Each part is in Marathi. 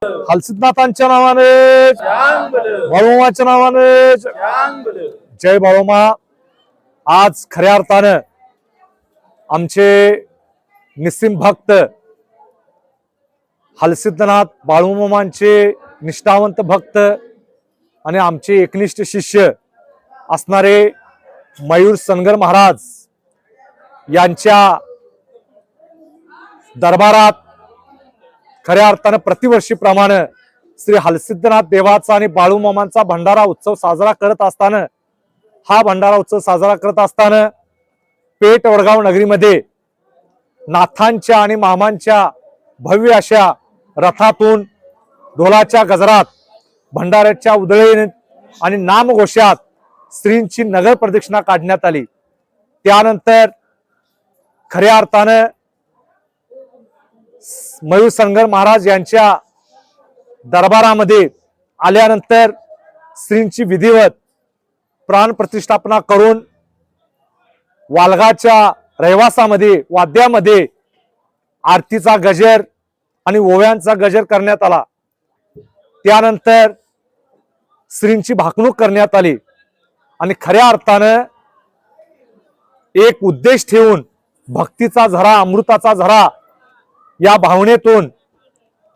हलसिद्धनाथांच्या नावाने, बाळूमामाच्या नावाने जय बाळूमा। आज खऱ्या अर्थानं आमचे निस्सिम भक्त हलसिद्धनाथ बाळूमामांचे निष्ठावंत भक्त आणि आमचे एकनिष्ठ शिष्य असणारे मयूर सनगर महाराज यांच्या दरबारात खऱ्या अर्थानं प्रतिवर्षीप्रमाणे श्री हलसिद्धनाथ देवाचा आणि बाळूमामांचा भंडारा उत्सव साजरा करत असताना हा भंडारा उत्सव साजरा करत असताना पेठ वडगाव नगरीमध्ये नाथांच्या आणि मामांच्या भव्य अशा रथातून ढोलाच्या गजरात भंडाऱ्याच्या उधळीने आणि नामघोषात श्रींची नगर प्रदक्षिणा काढण्यात आली। त्यानंतर खऱ्या अर्थानं मयूर सनगर महाराज यांच्या दरबारामध्ये आल्यानंतर श्रींची विधिवत प्राण प्रतिष्ठापना करून वालगाच्या रहिवासामध्ये वाद्यामध्ये आरतीचा गजर आणि ओव्यांचा गजर करण्यात आला। त्यानंतर श्रींची भाकणूक करण्यात आली आणि खऱ्या अर्थानं एक उद्देश ठेवून भक्तीचा झरा अमृताचा झरा या भावनेतून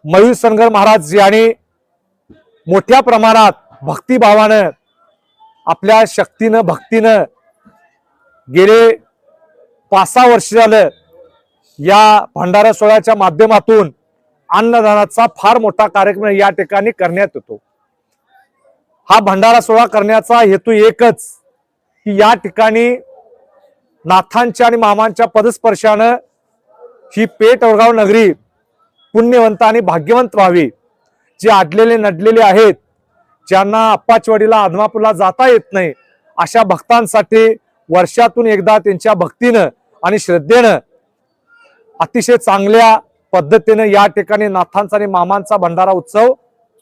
मयूर सनगर महाराज यांनी मोठ्या प्रमाणात भक्तिभावानं आपल्या शक्तीनं भक्तीनं गेले 5-6 वर्ष झालं या भंडारा सोहळ्याच्या माध्यमातून अन्नदानाचा फार मोठा कार्यक्रम या ठिकाणी करण्यात येतो। हा भंडारा सोहळा करण्याचा हेतू एकच की या ठिकाणी नाथांच्या आणि मामांच्या पदस्पर्शानं ही पेठ वडगाव नगरी पुण्यवंत आणि भाग्यवंत व्हावी। जे आडलेले नडलेले आहेत, ज्यांना अप्पाचवाडीला आदमापूरला जाता येत नाही, अशा भक्तांसाठी वर्षातून एकदा त्यांच्या भक्तीनं आणि श्रद्धेनं अतिशय चांगल्या पद्धतीने या ठिकाणी नाथांचा आणि मामांचा भंडारा उत्सव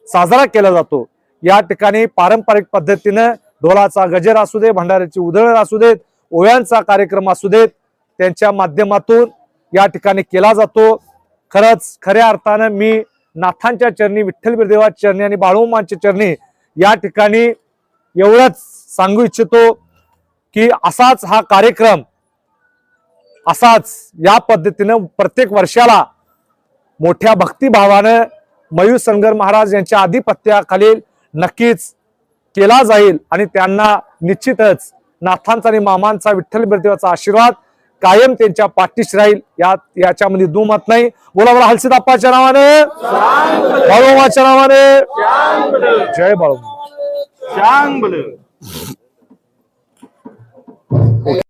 साजरा केला जातो। या ठिकाणी पारंपरिक पद्धतीनं ढोलाचा गजर असू दे, भंडाऱ्याची उधळण असू देत, ओव्यांचा कार्यक्रम असू देत, त्यांच्या माध्यमातून या ठिकाणी केला जातो। खरंच खऱ्या अर्थानं मी नाथांच्या चरणी, विठ्ठल बिरदेवाच्या चरणी आणि बाळूमामांच्या चरणी या ठिकाणी एवढंच सांगू इच्छितो की असाच हा कार्यक्रम असाच या पद्धतीनं प्रत्येक वर्षाला मोठ्या भक्तिभावानं मयूर सनगर महाराज यांच्या आधिपत्याखाली नक्कीच केला जाईल आणि त्यांना निश्चितच नाथांचा आणि मामांचा विठ्ठल बिरदेवाचा आशीर्वाद कायम त्यांच्या पाठीशी राहील याच्यामध्ये दुमत नाही। बोला बोला हलसिद्धप्पाच्या नावाने, बाळूमामाच्या नावाने जय बाळूमामा।